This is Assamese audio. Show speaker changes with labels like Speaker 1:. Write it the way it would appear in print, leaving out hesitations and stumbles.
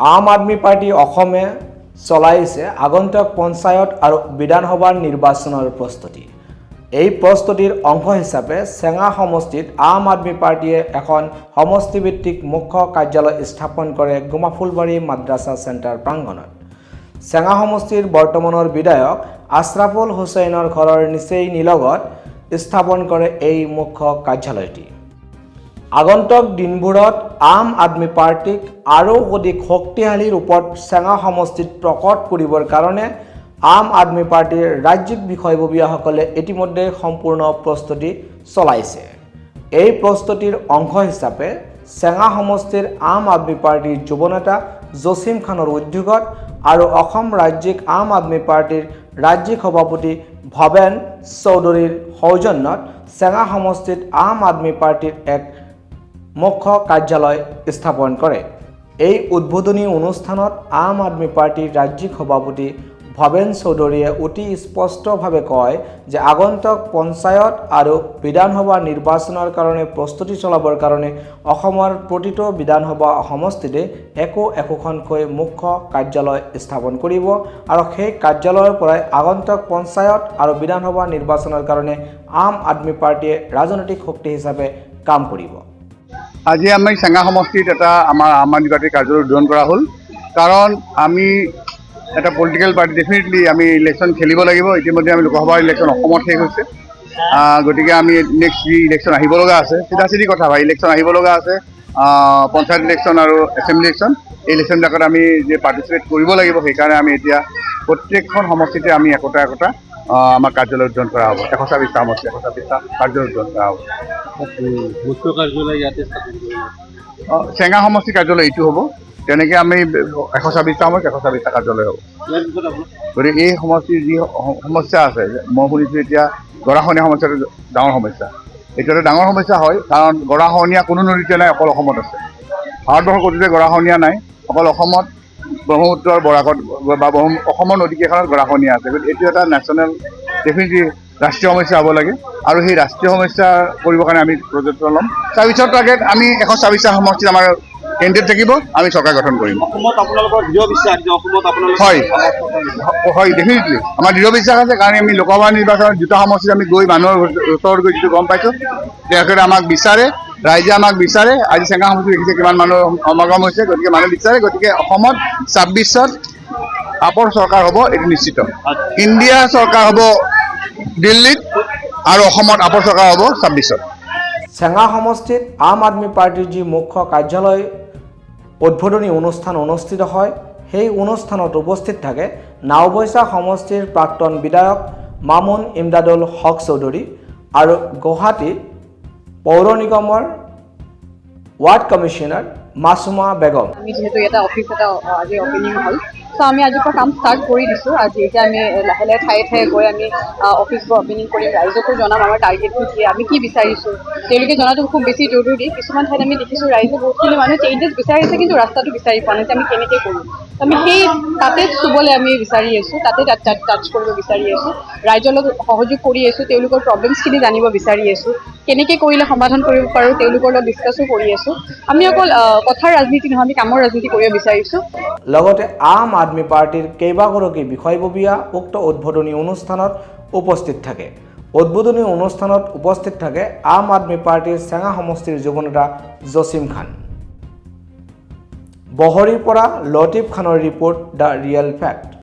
Speaker 1: আম আদমি পাৰ্টি অসমে চলাইছে আগন্তুক পঞ্চায়ত আৰু বিধানসভাৰ নিৰ্বাচনৰ প্ৰস্তুতি। এই প্ৰস্তুতিৰ অংশ হিচাপে চেঙা সমষ্টিত আম আদমি পাৰ্টিয়ে এখন সমষ্টিভিত্তিক মুখ্য কাৰ্যালয় স্থাপন কৰে গুমাফুলবাৰী মাদ্ৰাছা চেণ্টাৰ প্ৰাংগণত। চেঙা সমষ্টিৰ বৰ্তমানৰ বিধায়ক আশ্ৰাফুল হুছেইনৰ ঘৰৰ নিচেই নিলগত স্থাপন কৰে এই মুখ্য কাৰ্যালয়টি। আগন্তুক দিনবোৰত আম আদমি পাৰ্টিক আৰু অধিক শক্তিশালী ৰূপত চেঙা সমষ্টিত প্ৰকট কৰিবৰ কাৰণে আম আদমি পাৰ্টিৰ ৰাজ্যিক বিষয়ববীয়াসকলে ইতিমধ্যে সম্পূৰ্ণ প্ৰস্তুতি চলাইছে। এই প্ৰস্তুতিৰ অংশ হিচাপে চেঙা সমষ্টিৰ আম আদমি পাৰ্টিৰ যুৱ নেতা জছিম খানৰ উদ্যোগত আৰু অসম ৰাজ্যিক আম আদমি পাৰ্টিৰ ৰাজ্যিক সভাপতি ভৱেন চৌধুৰীৰ সৌজন্যত চেঙা সমষ্টিত আম আদমি পাৰ্টিৰ এক মুখ্য কাৰ্যালয় স্থাপন কৰে। এই উদ্বোধনী অনুষ্ঠানত আম আদমি পাৰ্টিৰ ৰাজ্যিক সভাপতি ভৱেন চৌধুৰীয়ে অতি স্পষ্টভাৱে কয় যে আগন্তুক পঞ্চায়ত আৰু বিধানসভা নিৰ্বাচনৰ কাৰণে প্ৰস্তুতি চলাবৰ কাৰণে অসমৰ প্ৰতিটো বিধানসভা সমষ্টিতে একোখনকৈ মুখ্য কাৰ্যালয় স্থাপন কৰিব আৰু সেই কাৰ্যালয়ৰ পৰাই আগন্তুক পঞ্চায়ত আৰু বিধানসভা নিৰ্বাচনৰ কাৰণে আম আদমি পাৰ্টিয়ে ৰাজনৈতিক শক্তি হিচাপে কাম কৰিব।
Speaker 2: আজি আমি চেঙা সমষ্টিত এটা আমাৰ আম আদমি পাৰ্টিৰ কাৰ্যালয় উদ্বোধন কৰা হ'ল। কাৰণ আমি এটা পলিটিকেল পাৰ্টি ডেফিনেটলি আমি ইলেকশ্যন খেলিব লাগিব। ইতিমধ্যে আমি লোকসভাৰ ইলেকশ্যন অসমত শেষ হৈছে, গতিকে আমি নেক্সট যি ইলেকশ্যন আহিব লগা আছে, চিধা কথা ভাই, ইলেকশ্যন আহিব লগা আছে, পঞ্চায়ত ইলেকশ্যন আৰু এছেম্বলি ইলেকশ্যন। এই ইলেকশ্যনবিলাকত আমি যে পাৰ্টিচিপেট কৰিব লাগিব, সেইকাৰণে আমি এতিয়া প্ৰত্যেকখন সমষ্টিতে আমি একোটা আমাৰ কাৰ্যালয় উদ্বোধন কৰা হ'ব। 120টা সমষ্টি 120টা কাৰ্যালয় উদ্বোধন কৰা হ'ব।
Speaker 3: মুখ্য কাৰ্যালয় ইয়াতে
Speaker 2: চেঙা সমষ্টি কাৰ্যালয় এইটো হ'ব। তেনেকৈ আমি 120টা সমষ্টি 120টা কাৰ্যালয় হ'ব। গতিকে এই সমষ্টিৰ যি সমস্যা আছে, মই শুনিছোঁ এতিয়া গৰাখহনীয়া সমস্যাটো ডাঙৰ সমস্যা। এইটো এটা ডাঙৰ সমস্যা হয়, কাৰণ গৰাখহনীয়া কোনো নদীতে নাই, অকল অসমত আছে। ভাৰতবৰ্ষৰ ক'তোতে গৰাখহনীয়া নাই, অকল অসমত ব্ৰহ্মপুত্ৰৰ বৰাকত বা অসমৰ নদীকেইখনত গৰাখহনীয়া আছে। গতিকে এইটো এটা নেশ্যনেল ডেফিনেটলি ৰাষ্ট্ৰীয় সমস্যা হ'ব লাগে, আৰু সেই ৰাষ্ট্ৰীয় সমস্যা কৰিবৰ কাৰণে আমি প্ৰজেক্ট ল'ম। তাৰপিছত টাৰ্গেট আমি 124টা সমষ্টিত আমাৰ কেন্দ্ৰীয় থাকিব, আমি চৰকাৰ গঠন কৰিম।
Speaker 3: অসমত আপোনালোকৰ দৃঢ় বিশ্বাস যে অসমত আপোনালোকৰ
Speaker 2: হয় ডেফিনেটলি আমাৰ দৃঢ় বিশ্বাস আছে। কাৰণ আমি লোকসভা নিৰ্বাচনত 2টা সমষ্টিত আমি গৈ মানুহৰ ওচৰত গৈ যিটো গম পাইছোঁ, তেওঁলোকে আমাক বিচাৰে, ৰাইজে আমাক বিচাৰে। আজি চেঙা সমষ্টি দেখিছে কিমান মানুহ সমাগম হৈছে, গতিকে মানুহ বিচাৰে। গতিকে অসমত 26ত আপৰ চৰকাৰ হ'ব, এইটো নিশ্চিত। ইণ্ডিয়া চৰকাৰ হ'ব দিল্লীত, আৰু অসমত আপৰ চৰকাৰ হ'ব 26ত।
Speaker 1: চেঙা সমষ্টিত আম আদমি পাৰ্টিৰ যি মুখ্য কাৰ্যালয় উদ্বোধনী অনুষ্ঠান অনুষ্ঠিত হয়, সেই অনুষ্ঠানত উপস্থিত থাকে নাওবৈচা সমষ্টিৰ প্ৰাক্তন বিধায়ক মামুন ইমদাদুল হক চৌধুৰী আৰু গুৱাহাটী পৌৰ নিগমৰ ৱাৰ্ড কমিশ্যনাৰ মাছুমা বেগম।
Speaker 4: আমি যিহেতু এটা অফিচ আজি অপেনিং হ'ল, চ' আমি আজিৰ পৰা কাম ষ্টাৰ্ট কৰি দিছোঁ। আজি এতিয়া আমি লাহে লাহে ঠায়ে গৈ আমি অফিচবোৰ অপেনিং কৰিম, ৰাইজকো জনাম আমাৰ টাৰ্গেটটো কি, আমি কি বিচাৰিছোঁ, তেওঁলোকে জনাটো খুব বেছি জৰুৰী। কিছুমান ঠাইত আমি দেখিছোঁ ৰাইজে বহুতখিনি মানুহে চেঞ্জেছ বিচাৰিছে, কিন্তু ৰাস্তাটো বিচাৰি পোৱা নাই যে আমি কেনেকৈ কৰোঁ। আমি সেই তাতে চুবলৈ আমি বিচাৰি আছোঁ, তাতে টাচ কৰিব বিচাৰি আছোঁ, ৰাইজৰ লগত সহযোগ কৰি আছোঁ, তেওঁলোকৰ প্ৰব্লেমছখিনি জানিব বিচাৰি আছোঁ, কেনেকৈ কৰিলে সমাধান কৰিব পাৰোঁ তেওঁলোকৰ লগত ডিছকাছো কৰি আছোঁ। আমি অকল কথাৰ ৰাজনীতি নহয়, আমি কামৰ ৰাজনীতি কৰিব বিচাৰিছোঁ।
Speaker 1: লগতে আম আদমি পাৰ্টিৰ কেইবাগৰাকী বিষয়ববীয়া উক্ত উদ্বোধনী অনুষ্ঠানত উপস্থিত থাকে। উদ্বোধনী অনুষ্ঠানত উপস্থিত থাকে আম আদমি পাৰ্টিৰ চেঙা সমষ্টিৰ যুৱ নেতা জছিম খান। বহৰীৰ পৰা লতিফ খানৰ ৰিপৰ্ট, দ্য ৰিয়েল ফেক্ট।